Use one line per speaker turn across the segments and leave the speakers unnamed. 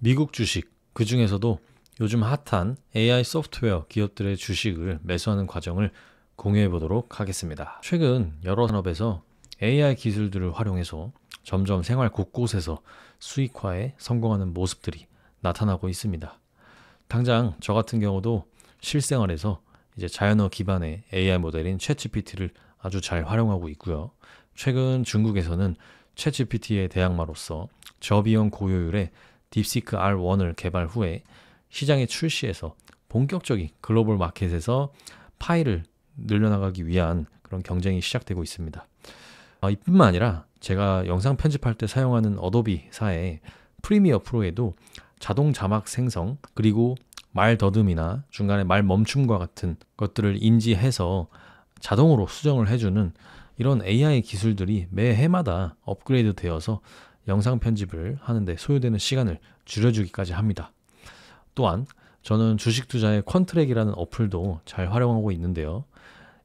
미국 주식, 그 중에서도 요즘 핫한 AI 소프트웨어 기업들의 주식을 매수하는 과정을 공유해 보도록 하겠습니다. 최근 여러 산업에서 AI 기술들을 활용해서 점점 생활 곳곳에서 수익화에 성공하는 모습들이 나타나고 있습니다. 당장 저 같은 경우도 실생활에서 이제 자연어 기반의 AI 모델인 챗GPT를 아주 잘 활용하고 있고요. 최근 중국에서는 챗GPT의 대항마로서 저비용 고효율의 딥시크 R1을 개발 후에 시장에 출시해서 본격적인 글로벌 마켓에서 파이를 늘려나가기 위한 그런 경쟁이 시작되고 있습니다. 이뿐만 아니라 제가 영상 편집할 때 사용하는 어도비사의 프리미어 프로에도 자동 자막 생성 그리고 말 더듬이나 중간에 말 멈춤과 같은 것들을 인지해서 자동으로 수정을 해주는 이런 AI 기술들이 매 해마다 업그레이드 되어서 영상 편집을 하는데 소요되는 시간을 줄여주기까지 합니다. 또한 저는 주식 투자의 퀀트랙이라는 어플도 잘 활용하고 있는데요.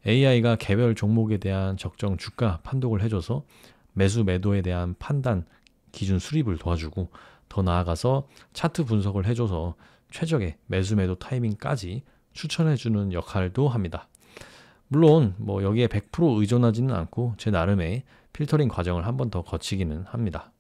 AI가 개별 종목에 대한 적정 주가 판독을 해줘서 매수 매도에 대한 판단 기준 수립을 도와주고 더 나아가서 차트 분석을 해줘서 최적의 매수 매도 타이밍까지 추천해주는 역할도 합니다. 물론 여기에 100% 의존하지는 않고 제 나름의 필터링 과정을 한 번 더 거치기는 합니다.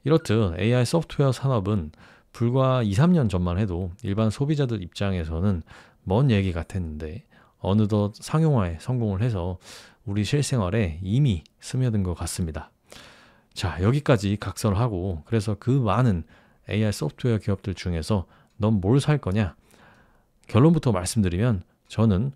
이렇듯 AI 소프트웨어 산업은 불과 2, 3년 전만 해도 일반 소비자들 입장에서는 먼 얘기 같았는데 어느덧 상용화에 성공을 해서 우리 실생활에 이미 스며든 것 같습니다. 자, 여기까지 각설하고 그래서 그 많은 AI 소프트웨어 기업들 중에서 넌 뭘 살 거냐? 결론부터 말씀드리면 저는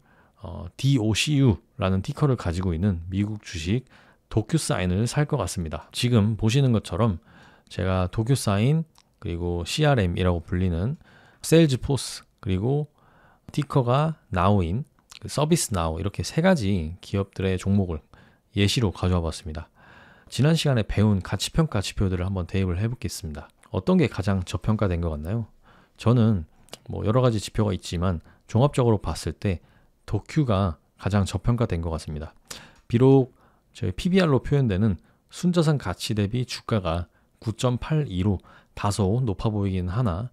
DOCU라는 티커를 가지고 있는 미국 주식 도큐사인을 살 것 같습니다. 지금 보시는 것처럼 제가 도큐사인 그리고 CRM이라고 불리는 세일즈포스 그리고 티커가 나우인 서비스 나우 이렇게 세 가지 기업들의 종목을 예시로 가져와 봤습니다. 지난 시간에 배운 가치평가 지표들을 한번 대입을 해보겠습니다. 어떤 게 가장 저평가된 것 같나요? 저는 여러 가지 지표가 있지만 종합적으로 봤을 때 도큐가 가장 저평가된 것 같습니다. 비록 저희 PBR로 표현되는 순자산 가치 대비 주가가 9.82로 다소 높아 보이긴 하나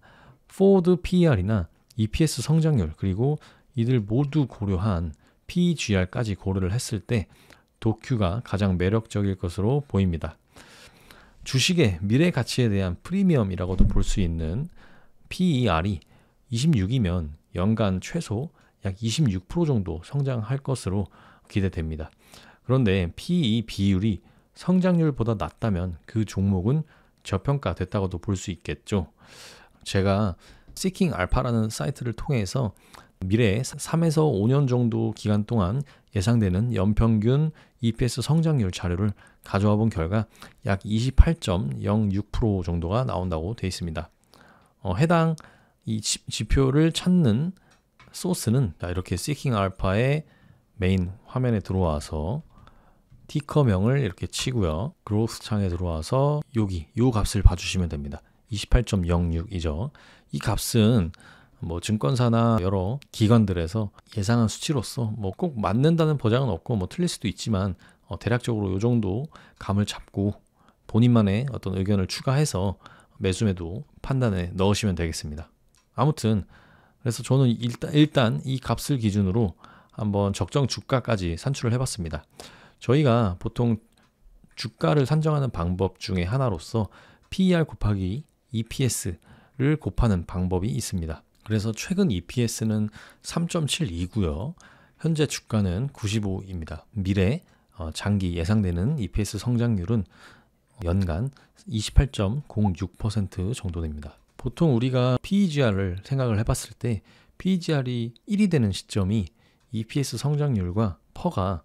포워드 PER이나 EPS 성장률 그리고 이들 모두 고려한 PEGR까지 고려를 했을 때 도큐가 가장 매력적일 것으로 보입니다. 주식의 미래 가치에 대한 프리미엄이라고도 볼 수 있는 PER이 26이면 연간 최소 약 26% 정도 성장할 것으로 기대됩니다. 그런데 PE 비율이 성장률보다 낮다면 그 종목은 저평가됐다고도 볼 수 있겠죠. 제가 Seeking Alpha라는 사이트를 통해서 미래에 3에서 5년 정도 기간 동안 예상되는 연평균 EPS 성장률 자료를 가져와 본 결과 약 28.06% 정도가 나온다고 되어 있습니다. 해당 이 지표를 찾는 소스는 이렇게 Seeking Alpha의 메인 화면에 들어와서 티커명을 이렇게 치고요. 그로스 창에 들어와서 요 값을 봐주시면 됩니다. 28.06이죠. 이 값은 증권사나 여러 기관들에서 예상한 수치로서 꼭 맞는다는 보장은 없고 틀릴 수도 있지만 대략적으로 요 정도 감을 잡고 본인만의 어떤 의견을 추가해서 매수매도 판단에 넣으시면 되겠습니다. 아무튼 그래서 저는 일단 이 값을 기준으로 한번 적정 주가까지 산출을 해봤습니다. 저희가 보통 주가를 산정하는 방법 중에 하나로서 PER 곱하기 EPS를 곱하는 방법이 있습니다. 그래서 최근 EPS는 3.72고요. 현재 주가는 95입니다. 미래 장기 예상되는 EPS 성장률은 연간 28.06% 정도 됩니다. 보통 우리가 PEGR을 생각을 해봤을 때 PEGR이 1이 되는 시점이 EPS 성장률과 퍼가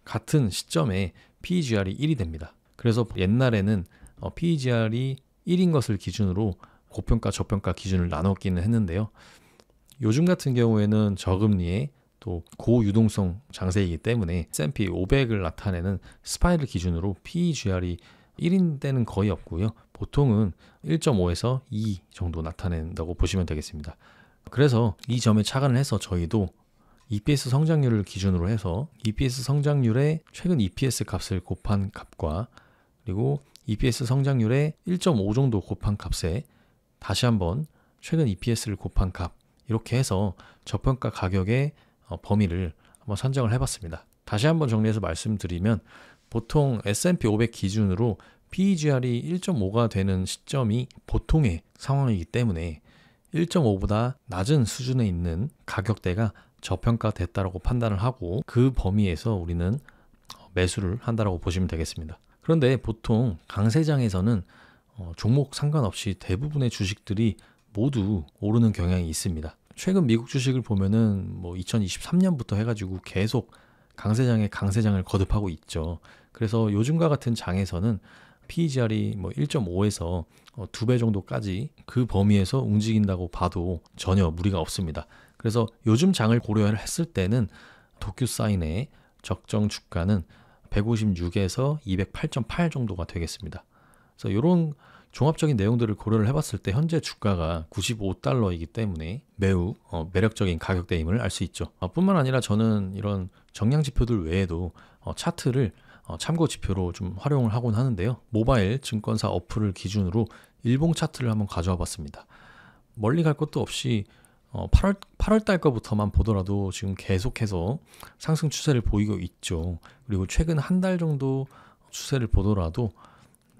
같은 시점에 PEGR이 1이 됩니다. 그래서 옛날에는 PEGR이 1인 것을 기준으로 고평가, 저평가 기준을 나눴기는 했는데요. 요즘 같은 경우에는 저금리에 또 고유동성 장세이기 때문에 S&P 500을 나타내는 스파이를 기준으로 PEGR이 1인 때는 거의 없고요. 보통은 1.5에서 2 정도 나타낸다고 보시면 되겠습니다. 그래서 이 점에 착안을 해서 저희도 EPS 성장률을 기준으로 해서 EPS 성장률의 최근 EPS 값을 곱한 값과 그리고 EPS 성장률의 1.5 정도 곱한 값에 다시 한번 최근 EPS를 곱한 값 이렇게 해서 저평가 가격의 범위를 한번 선정을 해봤습니다. 다시 한번 정리해서 말씀드리면 보통 S&P 500 기준으로 PEGR이 1.5가 되는 시점이 보통의 상황이기 때문에 1.5보다 낮은 수준에 있는 가격대가 저평가됐다라고 판단을 하고 그 범위에서 우리는 매수를 한다라고 보시면 되겠습니다. 그런데 보통 강세장에서는 종목 상관없이 대부분의 주식들이 모두 오르는 경향이 있습니다. 최근 미국 주식을 보면은 2023년부터 해가지고 계속 강세장을 거듭하고 있죠. 그래서 요즘과 같은 장에서는 PEGR이 1.5에서 2배 정도까지 그 범위에서 움직인다고 봐도 전혀 무리가 없습니다. 그래서 요즘 장을 고려했을 때는 도큐사인의 적정 주가는 156에서 208.8 정도가 되겠습니다. 그래서 이런 종합적인 내용들을 고려를 해봤을 때 현재 주가가 95달러이기 때문에 매우 매력적인 가격대임을 알 수 있죠. 뿐만 아니라 저는 이런 정량 지표들 외에도 차트를 참고 지표로 좀 활용을 하곤 하는데요. 모바일 증권사 어플을 기준으로 일봉 차트를 한번 가져와 봤습니다. 멀리 갈 것도 없이 8월 달 거부터만 보더라도 지금 계속해서 상승 추세를 보이고 있죠. 그리고 최근 한 달 정도 추세를 보더라도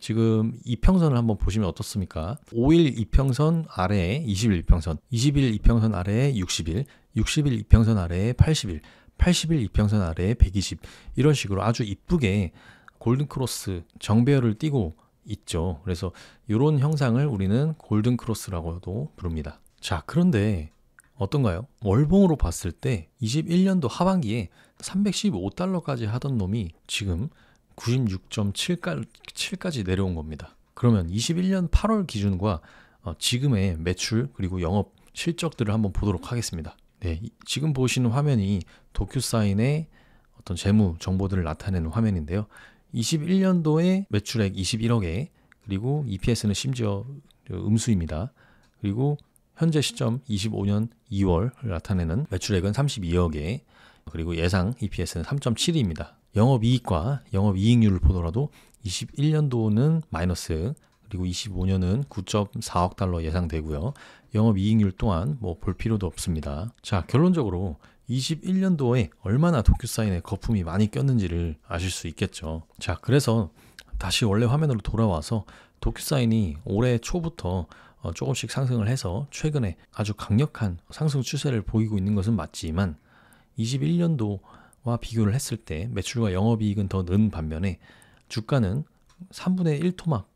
지금 이평선을 한번 보시면 어떻습니까? 5일 이평선 아래에 20일 이평선, 20일 이평선 아래에 60일, 60일 이평선 아래에 80일, 80일 이평선 아래에 120 이런 식으로 아주 이쁘게 골든크로스 정배열을 띠고 있죠. 그래서 이런 형상을 우리는 골든크로스라고도 부릅니다. 자, 그런데 어떤가요? 월봉으로 봤을 때 21년도 하반기에 315달러까지 하던 놈이 지금 96.7까지 내려온 겁니다. 그러면 21년 8월 기준과 지금의 매출 그리고 영업 실적들을 한번 보도록 하겠습니다. 네, 지금 보시는 화면이 도큐사인의 어떤 재무 정보들을 나타내는 화면인데요. 21년도에 매출액 21억에 그리고 EPS는 심지어 음수입니다. 그리고 현재 시점 25년 2월을 나타내는 매출액은 32억에 그리고 예상 EPS는 3.7입니다. 영업이익과 영업이익률을 보더라도 21년도는 마이너스 그리고 25년은 9.4억 달러 예상되고요. 영업이익률 또한 볼 필요도 없습니다. 자, 결론적으로 21년도에 얼마나 도큐사인의 거품이 많이 꼈는지를 아실 수 있겠죠. 자, 그래서 다시 원래 화면으로 돌아와서 도큐사인이 올해 초부터 조금씩 상승을 해서 최근에 아주 강력한 상승 추세를 보이고 있는 것은 맞지만 21년도와 비교를 했을 때 매출과 영업이익은 더 는 반면에 주가는 3분의 1 토막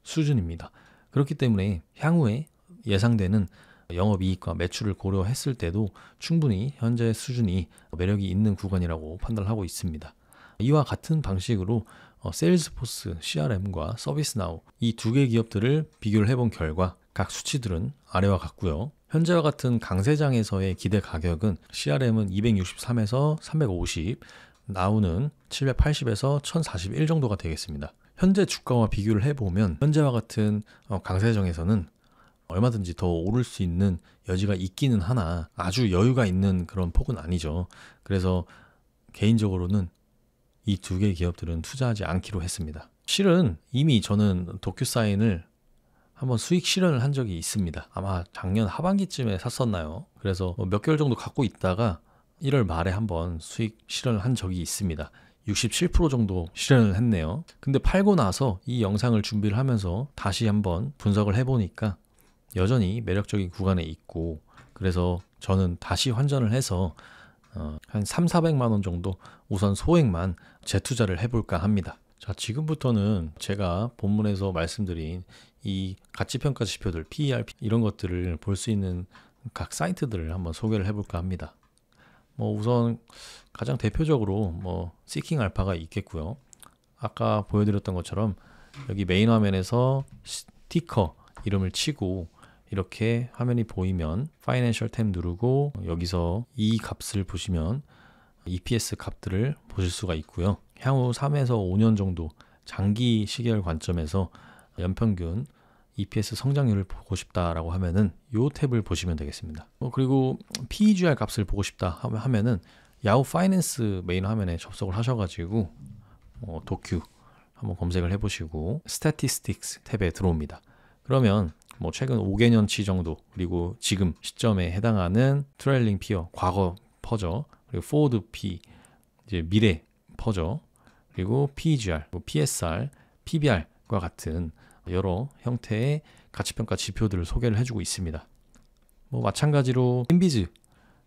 수준입니다. 그렇기 때문에 향후에 예상되는 영업이익과 매출을 고려했을 때도 충분히 현재 수준이 매력이 있는 구간이라고 판단을 하고 있습니다. 이와 같은 방식으로 세일즈포스, CRM과 서비스나우 이 두 개 기업들을 비교를 해본 결과 각 수치들은 아래와 같고요. 현재와 같은 강세장에서의 기대 가격은 CRM은 263에서 350, 나우는 780에서 1041 정도가 되겠습니다. 현재 주가와 비교를 해보면 현재와 같은 강세장에서는 얼마든지 더 오를 수 있는 여지가 있기는 하나 아주 여유가 있는 그런 폭은 아니죠. 그래서 개인적으로는 이 두 개의 기업들은 투자하지 않기로 했습니다. 실은 이미 저는 도큐사인을 한번 수익 실현을 한 적이 있습니다. 아마 작년 하반기쯤에 샀었나요? 그래서 몇 개월 정도 갖고 있다가 1월 말에 한번 수익 실현을 한 적이 있습니다. 67% 정도 실현을 했네요. 근데 팔고 나서 이 영상을 준비를 하면서 다시 한번 분석을 해보니까 여전히 매력적인 구간에 있고 그래서 저는 다시 환전을 해서 한 3,400만 원 정도 우선 소액만 재투자를 해볼까 합니다. 자, 지금부터는 제가 본문에서 말씀드린 이 가치평가 지표들, PER 이런 것들을 볼 수 있는 각 사이트들을 한번 소개를 해볼까 합니다. 우선 가장 대표적으로 시킹 알파가 있겠고요. 아까 보여드렸던 것처럼 여기 메인 화면에서 스티커 이름을 치고 이렇게 화면이 보이면 파이낸셜 탭 누르고 여기서 이 값을 보시면 EPS 값들을 보실 수가 있고요. 향후 3에서 5년 정도 장기 시계열 관점에서 연평균 EPS 성장률을 보고 싶다라고 하면은 이 탭을 보시면 되겠습니다. 그리고 PEGR 값을 보고 싶다 하면은 야후 파이낸스 메인 화면에 접속을 하셔가지고 도큐 한번 검색을 해보시고 스태티스틱스 탭에 들어옵니다. 그러면 뭐 최근 5개년치 정도, 그리고 지금 시점에 해당하는 트레일링 피어, 과거 퍼저, 그리고 포워드 P, 이제 미래 퍼저, 그리고 PEGR, PSR, PBR과 같은 여러 형태의 가치평가 지표들을 소개를 해주고 있습니다. 뭐 마찬가지로 인비즈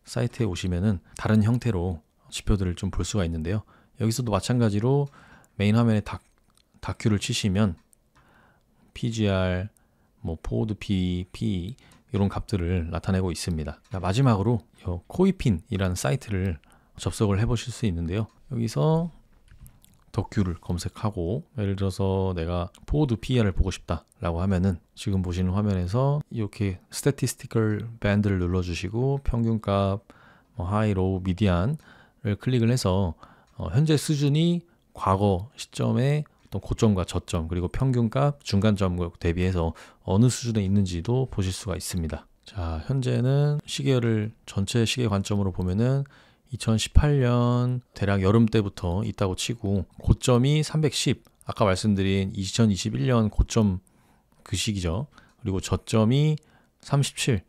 사이트에 오시면은 다른 형태로 지표들을 좀 볼 수가 있는데요. 여기서도 마찬가지로 메인 화면에 다큐를 치시면 PGR, 뭐 포워드 P, PE 이런 값들을 나타내고 있습니다. 마지막으로 코이핀이라는 사이트를 접속을 해보실 수 있는데요. 여기서 덕큐를 검색하고, 예를 들어서 내가 포워드 PER을 보고 싶다라고 하면은 지금 보시는 화면에서 이렇게 스태티스티컬 밴드를 눌러주시고 평균값, 하이, 로우, 미디안을 클릭을 해서 현재 수준이 과거 시점의 어떤 고점과 저점, 그리고 평균값, 중간점 대비해서 어느 수준에 있는지도 보실 수가 있습니다. 자, 현재는 시계열을 전체 시계 관점으로 보면은 2018년 대략 여름 때부터 있다고 치고, 고점이 310, 아까 말씀드린 2021년 고점 그 시기죠. 그리고 저점이 37,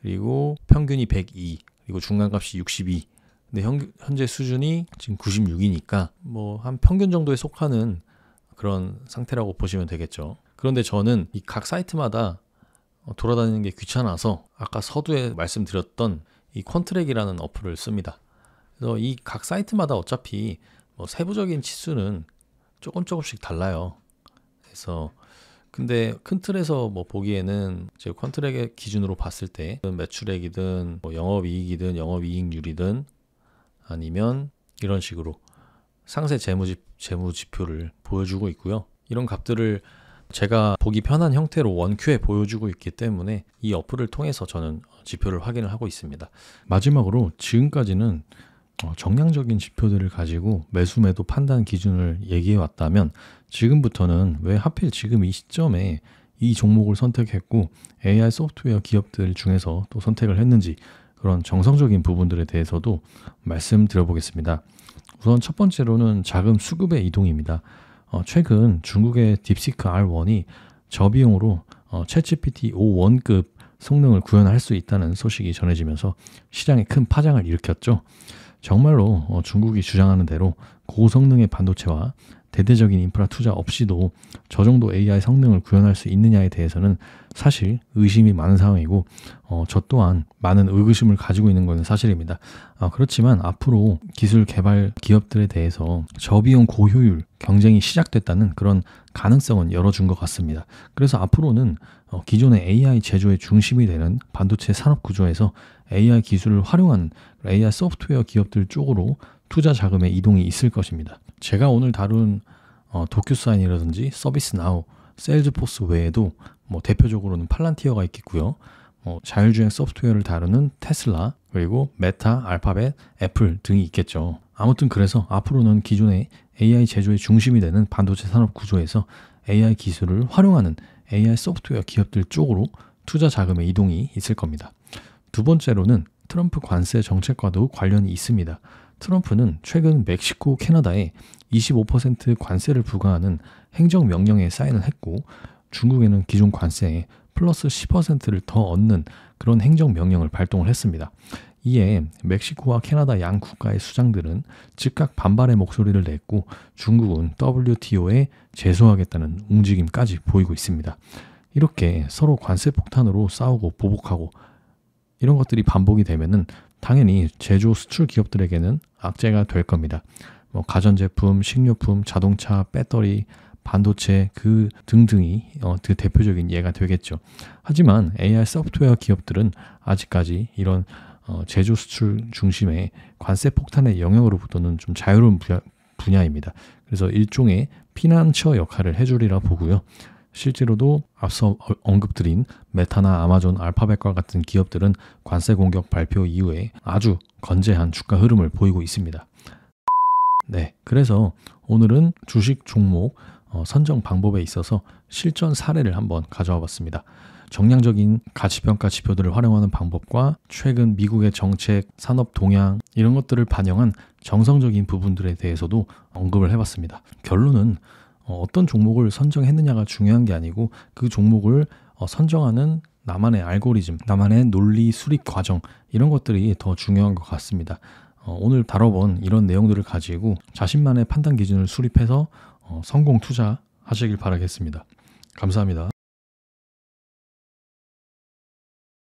그리고 평균이 102, 그리고 중간값이 62. 근데 현재 수준이 지금 96이니까 뭐 한 평균 정도에 속하는 그런 상태라고 보시면 되겠죠. 그런데 저는 이 각 사이트마다 돌아다니는 게 귀찮아서 아까 서두에 말씀드렸던 이 퀀트랙이라는 어플을 씁니다. 그래서 이 각 사이트마다 어차피 뭐 세부적인 치수는 조금씩 달라요. 그래서 근데 큰 틀에서 뭐 보기에는 제 퀀트랙의 기준으로 봤을 때 매출액이든 뭐 영업이익이든 영업이익률이든 아니면 이런 식으로 상세 재무지표를 보여주고 있고요. 이런 값들을 제가 보기 편한 형태로 원큐에 보여주고 있기 때문에 이 어플을 통해서 저는 지표를 확인을 하고 있습니다. 마지막으로 지금까지는 정량적인 지표들을 가지고 매수 매도 판단 기준을 얘기해 왔다면, 지금부터는 왜 하필 지금 이 시점에 이 종목을 선택했고 AI 소프트웨어 기업들 중에서 또 선택을 했는지, 그런 정성적인 부분들에 대해서도 말씀드려보겠습니다. 우선 첫 번째로는 자금 수급의 이동입니다. 최근 중국의 딥시크 R1이 저비용으로 챗GPT 5.1급 성능을 구현할 수 있다는 소식이 전해지면서 시장에 큰 파장을 일으켰죠. 정말로 중국이 주장하는 대로 고성능의 반도체와 대대적인 인프라 투자 없이도 저 정도 AI 성능을 구현할 수 있느냐에 대해서는 사실 의심이 많은 상황이고, 저 또한 많은 의구심을 가지고 있는 것은 사실입니다. 그렇지만 앞으로 기술 개발 기업들에 대해서 저비용 고효율 경쟁이 시작됐다는 그런 가능성은 열어준 것 같습니다. 그래서 앞으로는 기존의 AI 제조의 중심이 되는 반도체 산업 구조에서 AI 기술을 활용하는 AI 소프트웨어 기업들 쪽으로 투자 자금의 이동이 있을 것입니다. 제가 오늘 다룬 도큐사인이라든지 서비스나우, 세일즈포스 외에도 뭐 대표적으로는 팔란티어가 있겠고요. 자율주행 소프트웨어를 다루는 테슬라, 그리고 메타, 알파벳, 애플 등이 있겠죠. 아무튼 그래서 앞으로는 기존의 AI 제조의 중심이 되는 반도체 산업 구조에서 AI 기술을 활용하는 AI 소프트웨어 기업들 쪽으로 투자 자금의 이동이 있을 겁니다. 두 번째로는 트럼프 관세 정책과도 관련이 있습니다. 트럼프는 최근 멕시코, 캐나다에 25% 관세를 부과하는 행정명령에 사인을 했고, 중국에는 기존 관세에 플러스 10%를 더 얻는 그런 행정명령을 발동을 했습니다. 이에 멕시코와 캐나다 양 국가의 수장들은 즉각 반발의 목소리를 냈고, 중국은 WTO에 제소하겠다는 움직임까지 보이고 있습니다. 이렇게 서로 관세 폭탄으로 싸우고 보복하고 이런 것들이 반복이 되면은 당연히 제조 수출 기업들에게는 악재가 될 겁니다. 뭐 가전제품, 식료품, 자동차, 배터리, 반도체 그 등등이 그 대표적인 예가 되겠죠. 하지만 AI 소프트웨어 기업들은 아직까지 이런 제조 수출 중심의 관세 폭탄의 영역으로부터는 좀 자유로운 분야입니다. 그래서 일종의 피난처 역할을 해주리라 보고요. 실제로도 앞서 언급드린 메타나 아마존, 알파벳과 같은 기업들은 관세 공격 발표 이후에 아주 건재한 주가 흐름을 보이고 있습니다. 네, 그래서 오늘은 주식 종목 선정 방법에 있어서 실전 사례를 한번 가져와 봤습니다. 정량적인 가치평가 지표들을 활용하는 방법과 최근 미국의 정책, 산업 동향 이런 것들을 반영한 정성적인 부분들에 대해서도 언급을 해봤습니다. 결론은 어떤 종목을 선정했느냐가 중요한 게 아니고 그 종목을 선정하는 나만의 알고리즘, 나만의 논리 수립 과정 이런 것들이 더 중요한 것 같습니다. 오늘 다뤄본 이런 내용들을 가지고 자신만의 판단 기준을 수립해서 성공 투자하시길 바라겠습니다. 감사합니다.